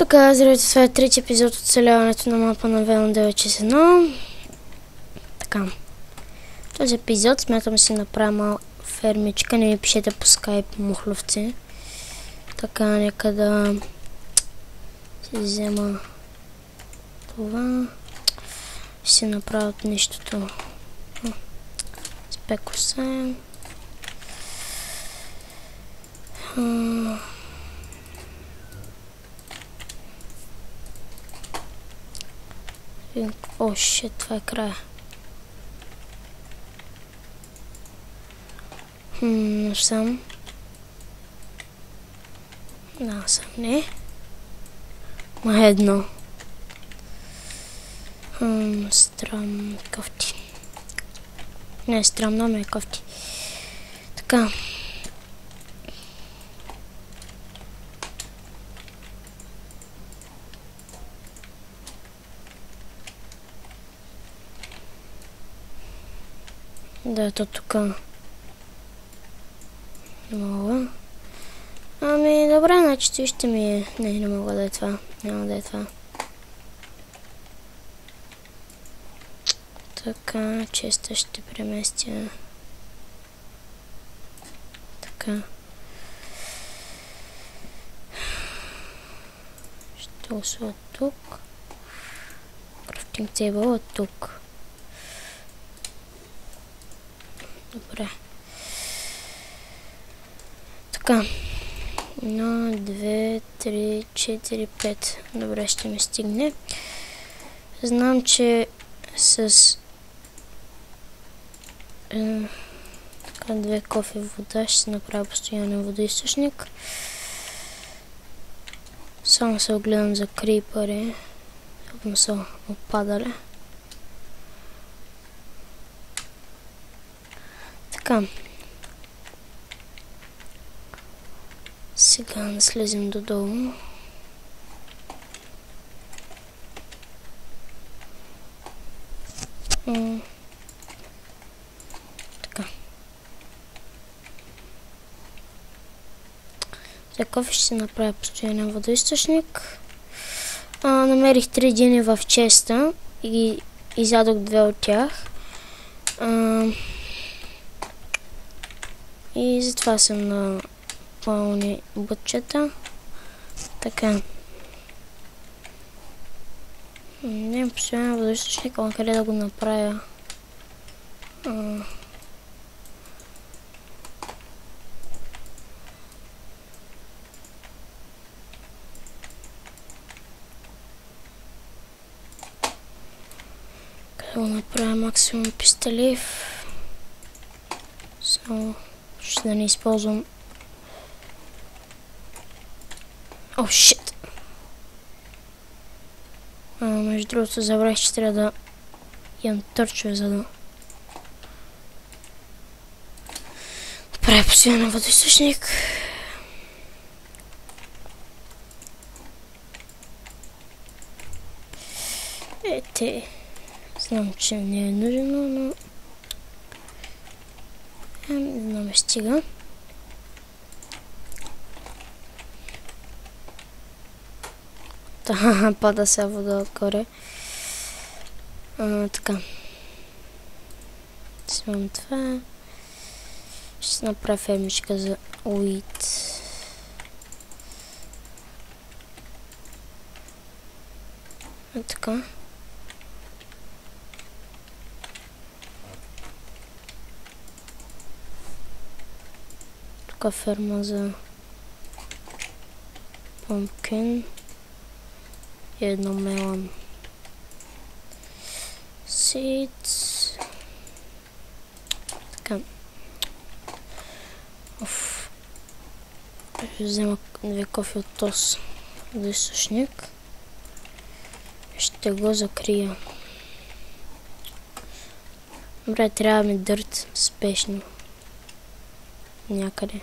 Така, здравейте, това е трети епизод от оцеляването на мапа на Вейлон 961. Така, този епизод смятам си направя малка фермичка, не ми пишете по скайп, мухловци. Така, нека да си взема това. Си направя от нищото спекоса. О, шит, това е края. Сам. Да, сам не. Ма едно. Странно, кофти. Не, странно, ме е кофти. Така. Да, ето тук. Не мога. Ами, добре, значи ще ми е. Не мога да е това. Няма да е това. Така, честа ще преместя. Така. Ще усва тук. Крафтинг тейбъл от тук. Добре. Така. 1, 2, 3, 4, 5. Добре, ще ми стигне. Знам, че с така 2 кофе вода ще се направя постоянен водоизточник. Само се огледам за крипъри. Явно са опадали. Така. Сега да слезем додолу. Така. За кофе ще се направя постоянен водоизточник. Намерих 3 дини в честа и изядох 2 от тях. И затова съм на пълни бутчета. Така. Не постоянно водоизточник, ама къде да го направя? Къде го направя максимум пистолив? Само ще да не използвам. О, шит! Между другото забравих, че трябва да имам търчове, за да правя постоянен водоизточник. Знам, че не е нужно, но не ме стига. Пада се вода отгоре. Така. Снимам това. Ще си направя фермичка за уит. Така. Тук ферма за pumpkin. И едно мелан. Seeds. Така. Ще взема 2 кофе от този водоизточник. Ще го закрия. Добре, трябва ми дърт спешно. Някъде.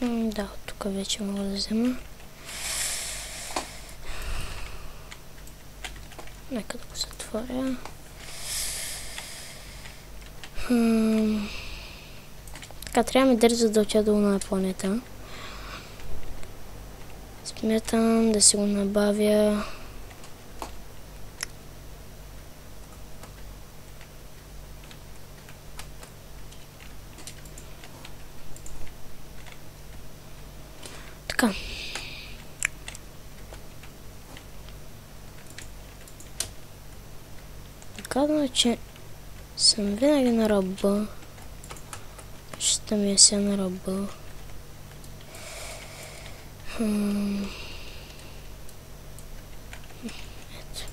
Да, тук вече мога да взема. Нека да го затворя. Така, трябва ми дързо да отида до лунна планета. Смятам да си го набавя. Така. Казвам, че съм винаги на ръба. Ще ми е се на ръба. Ето.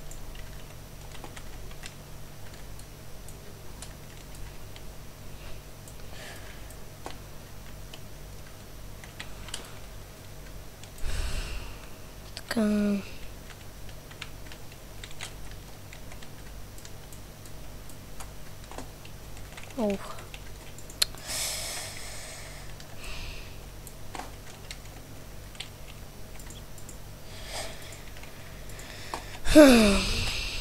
Така. Ох.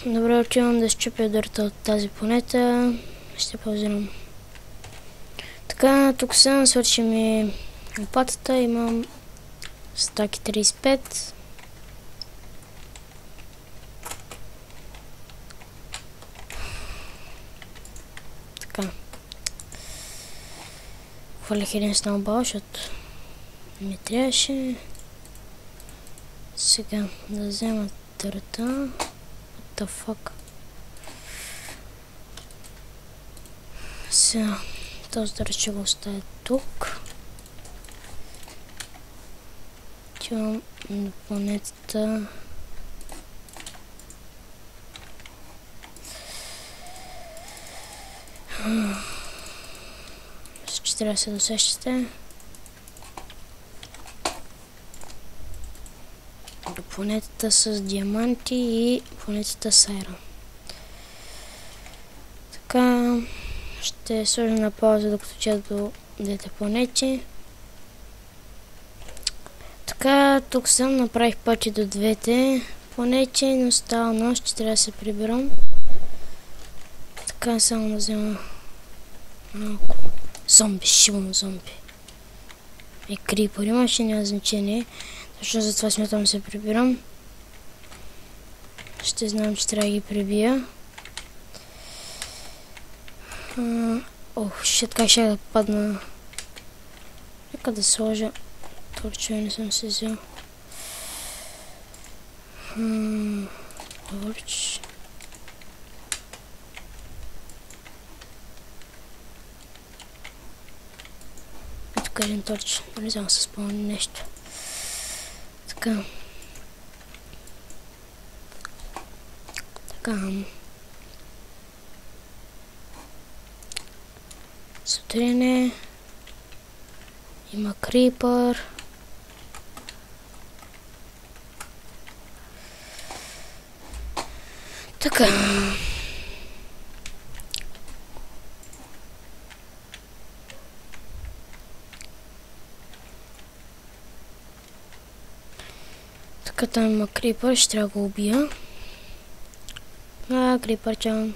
Добре, отивам да счупя дърта от тази планета. Ще паузирам. Така, тук съм, свърши ми лопатата. Имам стаки 35. Така. Хвалих един снобал, защото ми трябваше. Сега да взема дърта. What the fuck? Сега този дърт ще го оставя тук. Отивам на планетата. Мисля, че трябва да се досещате. До планетата с диаманти и планетата с айрон. Така, ще сложа на пауза докато чета до двете планети. Така, тук съм, направих пъти до двете планети, но става нощ, ще трябва да се прибирам. Така, само да взема малко. Зомби, шибано зомби. И крипър, имаше няма значение. Точно затова смятам да се прибирам. Ще знам, че трябва да ги прибия. Ох, шит, как ще да падна. Нека да сложа торчове, не съм се взел. Торч. И тук един торч, не знам да се спомня нещо. Така. Така. Сутрин е. Има крипър. Така. Така, там има крипър, ще трябва да го убия. Крипър, чао.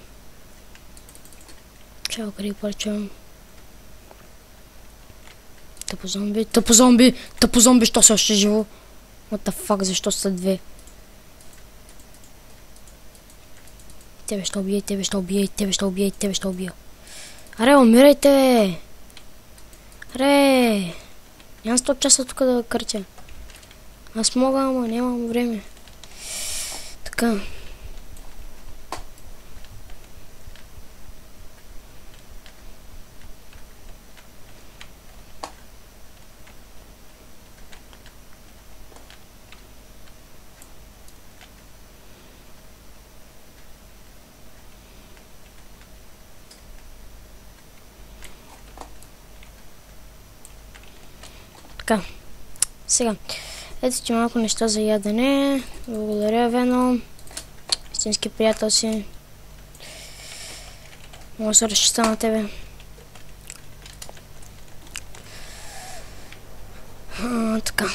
Чао, крипър, чао. Тъпо зомби, тъпо зомби, тъпо зомби, що се още живо? What the fuck, защо са две? Тебе ще убия, тебе ще убия, тебе ще убия, тебе ще убия. Аре, умирайте, бе! Аре! Нямам 100 часа тук да къртя. Аз мога, ама нямам време. Така. Така. Сега. Ето ти малко неща за ядене. Благодаря, Вено. Истински приятел си. Мога да се разчита на тебе. Така.